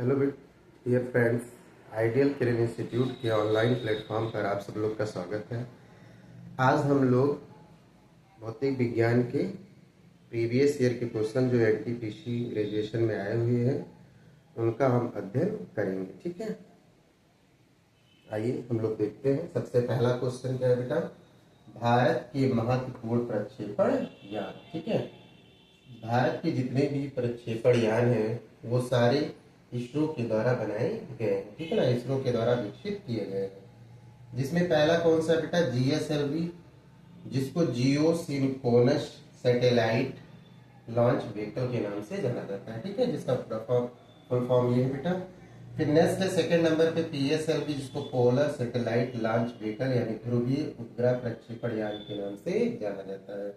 Hello dear friends, ideal career institute के online platform पर आप सब लोग का स्वागत है। आज हम लोग भौतिक विज्ञान के प्रीवियस ईयर के क्वेश्चन जो एनटीपीसी ग्रेजुएशन में आए हुए हैं उनका हम अध्ययन करेंगे। ठीक है, आइए हम लोग देखते हैं। सबसे पहला क्वेश्चन क्या है बेटा? भारत के महत्वपूर्ण प्रक्षेपण यान। ठीक है, भारत के जितने भी प्रक्षेपण यान हैं वो सारे इसरो के द्वारा बनाए गए हैं। ठीक है ना, इसरो के द्वारा विकसित किए गए हैं। जिसमें पहला कौन सा बेटा? जीएसएलवी, जिसको जियो सिंक्रोनस सैटेलाइट लॉन्च व्हीकल के नाम से जाना जाता है। ठीक है, जिसका फुल फॉर्म ये है बेटा। फिर नेक्स्ट है सेकंड नंबर पे पीएसएलवी, जिसको पोलर सैटेलाइट लॉन्च व्हीकल यानी ध्रुवीय उपग्रह प्रक्षेपण यान के नाम से जाना जाता है।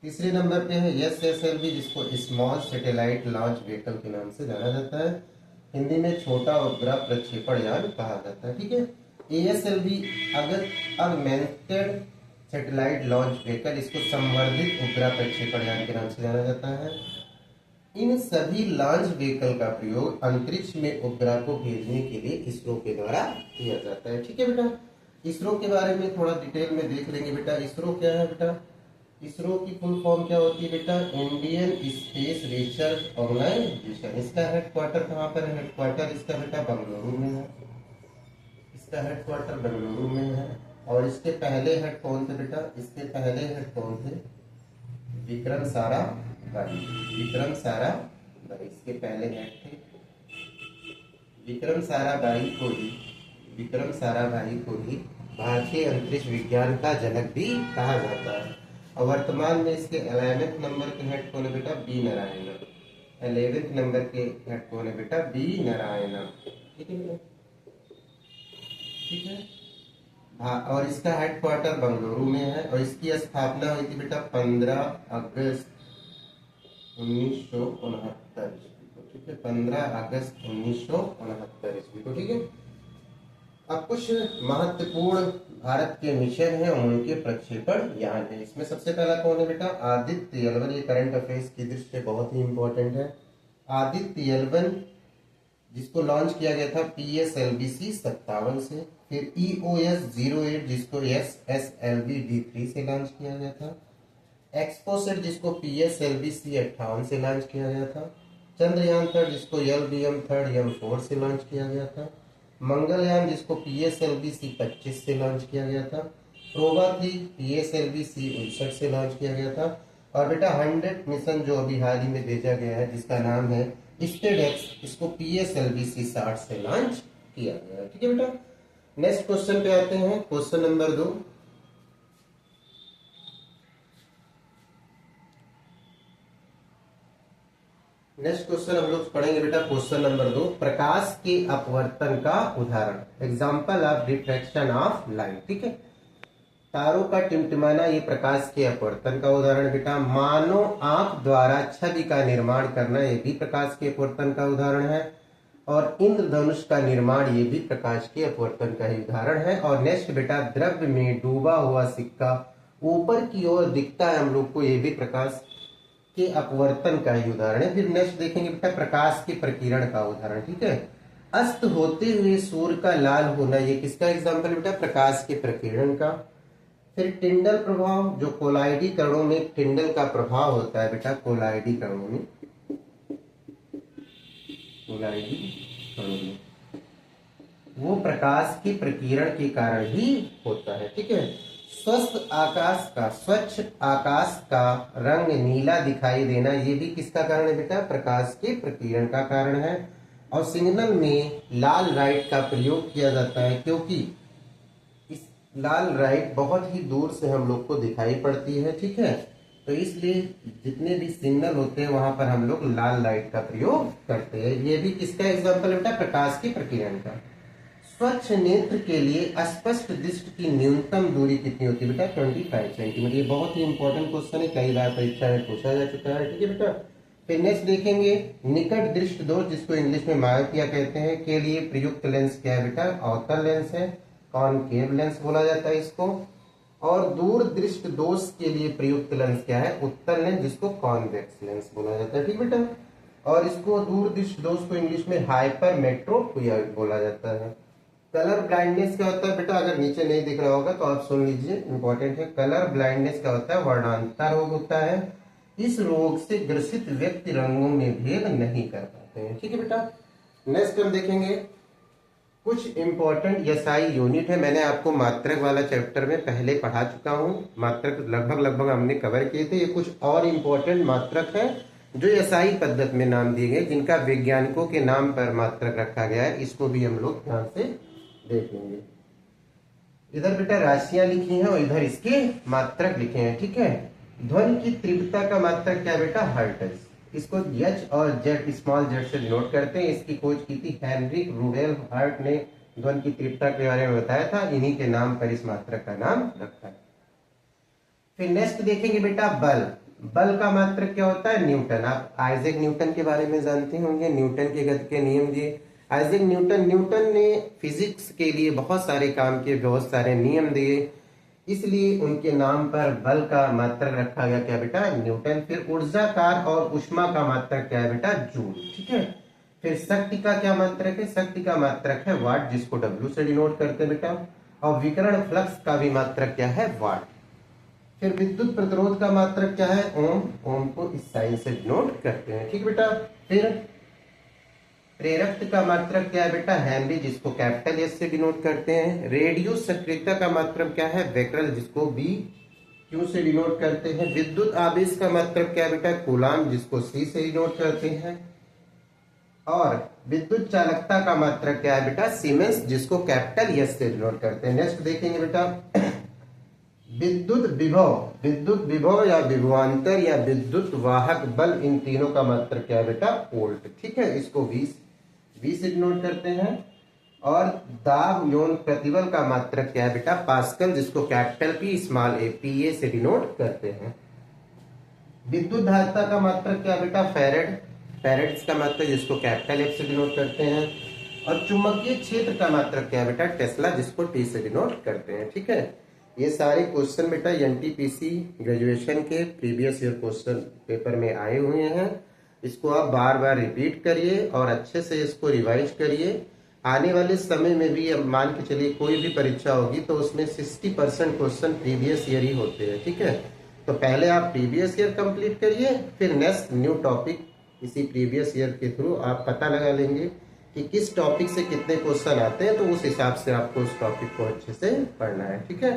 तीसरे नंबर पे है एसएसएलवी, जिसको स्मॉल सैटेलाइट लॉन्च व्हीकल के नाम से जाना जाता है। हिंदी में छोटा उपग्रह प्रक्षेपण यान कहा जाता है। ठीक है, एएसएलवी अगर ऑगमेंटेड सैटेलाइट लॉन्च व्हीकल, इसको संवर्धित उपग्रह प्रक्षेपण यान के नाम से जाना जाता है। इन सभी लॉन्च व्हीकल का प्रयोग अंतरिक्ष में उपग्रह को भेजने के लिए इसरो के द्वारा किया जाता है। ठीक है बेटा, इसरो के बारे में थोड़ा डिटेल में देख लेंगे बेटा। इसरो क्या है बेटा? इसरो की फुल फॉर्म क्या होती है बेटा? Indian space research organisation. इसका हेडक्वार्टर कहाँ पर है? हेडक्वार्टर इसका बेटा बेंगलुरु में है। इसका हेडक्वार्टर बेंगलुरु में है। और इसके पहले हेड कौन थे बेटा? इसके पहले हेड कौन थे? विक्रम साराभाई। विक्रम साराभाई इसके पहले हेड थे। विक्रम साराभाई को ही भारतीय अंतरिक्ष विज्ञान का जनक भी कहा जाता है। और वर्तमान में इसके 11वें नंबर के हेड कौन है बेटा? बी नारायणन। 11वें नंबर के हेड कौन है बेटा? बी नारायणन। ठीक है बेटा, ठीक है। हाँ, और इसका हेडक्वार्टर बेंगलुरु में है। और इसकी स्थापना हुई थी बेटा 15 अगस्त 1969 ईस्वी को। ठीक है, 15 अगस्त 1969 ईस्वी को। ठीक है, अब कुछ महत्वपूर्ण भारत के मिशन हैं और उनके प्रक्षेपण यान है। इसमें सबसे पहला कौन है बेटा? आदित्य एल 1। ये करंट अफेयर्स की दृष्टि से बहुत ही इंपॉर्टेंट है। आदित्य एल 1 जिसको लॉन्च किया गया था PSLV-C 57 से। फिर EOS 08 जिसको SSLV D3 से लॉन्च किया गया था। एक्सपोसेट जिसको PSLV-C 58 से लॉन्च किया गया था। चंद्रयान 3 जिसको LBM 3 M4 से लॉन्च किया गया था। मंगलयान जिसको PSLV-C 25 से लॉन्च किया गया था। प्रोबा 3 PSLV-C 59 से लॉन्च किया गया था। और बेटा 100 मिशन जो अभी हाल ही में भेजा गया है जिसका नाम है स्टेडेक्स, इसको PSLV-C 60 से लॉन्च किया गया है। ठीक है बेटा, नेक्स्ट क्वेश्चन पे आते हैं। Question number 2। नेक्स्ट क्वेश्चन हम लोग पढ़ेंगे बेटा। क्वेश्चन नंबर 2, प्रकाश के अपवर्तन का उदाहरण। Example of diffraction of light. ठीक है, तारों का टिमटिमाना ये प्रकाश के अपवर्तन का उदाहरण बेटा। मानव आंख द्वारा छवि का निर्माण करना ये भी प्रकाश के अपवर्तन का उदाहरण है। और इंद्रधनुष का निर्माण ये भी प्रकाश के अपवर्तन का ही उदाहरण है। और नेक्स्ट बेटा, द्रव्य में डूबा हुआ सिक्का ऊपर की ओर दिखता है हम लोग को, ये भी प्रकाश के अपवर्तन का ही उदाहरण है। फिर नेक्स्ट देखेंगे बेटा, प्रकाश के प्रकीर्ण का उदाहरण। ठीक है, अस्त होते हुए सूर्य का लाल होना ये किसका एग्जाम्पल बेटा? प्रकाश के प्रकीर्ण का। फिर टिंडल प्रभाव, जो कोलाइडी कणों में टिंडल का प्रभाव होता है बेटा, कोलाइडी कणों में वो प्रकाश के प्रकीर्ण के कारण ही होता है। ठीक है, स्वच्छ आकाश का रंग नीला दिखाई देना ये भी किसका कारण है बेटा? प्रकाश के प्रकीर्ण का कारण है। और सिग्नल में लाल लाइट का प्रयोग किया जाता है क्योंकि इस लाल लाइट बहुत ही दूर से हम लोग को दिखाई पड़ती है। ठीक है, तो इसलिए जितने भी सिग्नल होते हैं वहां पर हम लोग लाल लाइट का प्रयोग करते हैं। ये भी किसका एग्जाम्पल है बेटा? प्रकाश के प्रकीर्ण का। स्वच्छ नेत्र के लिए स्पष्ट दृष्टि की न्यूनतम दूरी कितनी होती है बेटा? 25 सेंटीमीटर। ये बहुत ही इंपॉर्टेंट क्वेश्चन है, कई बार परीक्षा में पूछा जा चुका है। ठीक है बेटा, फिर नेक्स्ट देखेंगे, निकट दृष्टि दोष जिसको इंग्लिश में मायोपिया कहते हैं के लिए प्रयुक्त लेंस क्या है बेटा? अवतल लेंस है, कॉनकेव लेंस बोला जाता है इसको। और दूर दृष्टि दोष के लिए प्रयुक्त लेंस क्या है? उत्तल लेंस, जिसको कॉन्वेक्स लेंस बोला जाता है। ठीक बेटा, और इसको दूरदृष्टि दोष को इंग्लिश में हाइपर मेट्रोपिया बोला जाता है। कलर ब्लाइंडनेस क्या होता है बेटा, अगर नीचे नहीं दिख रहा होगा तो आप सुन लीजिए, इंपॉर्टेंट है। कलर ब्लाइंडनेस क्या होता है, वर्णांतर रोग होता है। इस रोग से ग्रसित व्यक्ति रंगों में भेद नहीं कर पाते हैं। ठीक है बेटा। नेक्स्ट हम देखेंगे कुछ इंपॉर्टेंट एसआई यूनिट है। मैंने आपको मात्रक वाला चैप्टर में पहले पढ़ा चुका हूँ, मात्रक लगभग हमने कवर किए थे। ये कुछ और इंपॉर्टेंट मात्रक है जो एसआई पद्धति में नाम दिए गए, जिनका वैज्ञानिकों के नाम पर मात्रक रखा गया है। इसको भी हम लोग ध्यान से देखेंगे। इधर बेटा राशियां लिखी हैं और इधर इसके मात्रक लिखे हैं। ठीक है। ध्वनि की तीव्रता का मात्रक क्या बेटा, हर्ट्ज। इसको एच और जेड, स्मॉल जेड से डिनोट करते हैं। इसकी खोज की थी हेनरिक रूडेल हार्ट ने, ध्वनि की तीव्रता के बारे में बताया था। इन्हीं के नाम पर इस मात्रक का नाम रखा है। फिर नेक्स्ट देखेंगे बेटा बल। बल का मात्रक क्या होता है, न्यूटन। आप आइजैक न्यूटन के बारे में जानते होंगे, न्यूटन के गति के नियम दिए। आइजैक न्यूटन ने फिजिक्स के लिए बहुत सारे काम किए, बहुत सारे नियम दिए, इसलिए उनके नाम पर बल का मात्रक रखा गया क्या बेटा, न्यूटन। फिर ऊर्जाकार और ऊष्मा का मात्रक क्या है बेटा, जूल। ठीक है। फिर शक्ति का क्या मात्रक है, शक्ति का मात्रक है वाट, जिसको W से डिनोट करते हैं बेटा। और विकिरण फ्लक्स का भी मात्रक क्या है, वाट। फिर विद्युत प्रतिरोध का मात्रक क्या है, ओम। ओम को इस साइन से डिनोट करते हैं। ठीक बेटा। फिर प्रेरक का मात्रक क्या है बेटा, हेनरी, जिसको कैपिटल एस से डिनोट करते हैं। रेडियो सक्रियता का मात्रक क्या है, बेकरल, जिसको बी क्यू से डिनोट करते हैं। विद्युत आवेश का मात्रक क्या है बेटा, कूलाम, जिसको सी से डिनोट करते हैं। और विद्युत चालकता का मात्रक क्या है बेटा, सीमेंस, जिसको कैपिटल एस से डिनोट करते हैं। नेक्स्ट देखेंगे बेटा विद्युत विभव या विभवांतर या विद्युत वाहक बल, इन तीनों का मात्रक क्या है बेटा, वोल्ट। ठीक है। इसको V से डिनोट करते हैं। और दाब यौन प्रतिबल का मात्रक क्या है बेटा, पास्कल, जिसको capital P small a PA से डिनोट करते हैं। विद्युत धारिता का मात्रक क्या है बेटा, फैरेड, फैरेड्स का मात्रक, जिसको कैपिटल F से डिनोट करते हैं। और चुंबकीय क्षेत्र का मात्रक क्या है बेटा, टेस्ला, जिसको T से डिनोट करते हैं। ठीक है। ये सारे क्वेश्चन बेटा NTPC ग्रेजुएशन के प्रीवियस ईयर क्वेश्चन पेपर में आए हुए हैं। इसको आप बार बार रिपीट करिए और अच्छे से इसको रिवाइज करिए। आने वाले समय में भी अब मान के चलिए कोई भी परीक्षा होगी तो उसमें 60% क्वेश्चन प्रीवियस ईयर ही होते हैं। ठीक है। तो पहले आप प्रीवियस ईयर कंप्लीट करिए, फिर नेक्स्ट न्यू टॉपिक इसी प्रीवियस ईयर के थ्रू आप पता लगा लेंगे कि किस टॉपिक से कितने क्वेश्चन आते हैं, तो उस हिसाब से आपको उस टॉपिक को अच्छे से पढ़ना है। ठीक है।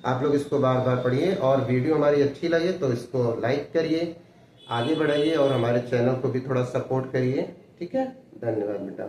आप लोग इसको बार बार पढ़िए और वीडियो हमारी अच्छी लगे तो इसको लाइक करिए, आगे बढ़ाइए और हमारे चैनल को भी थोड़ा सपोर्ट करिए। ठीक है। धन्यवाद बेटा।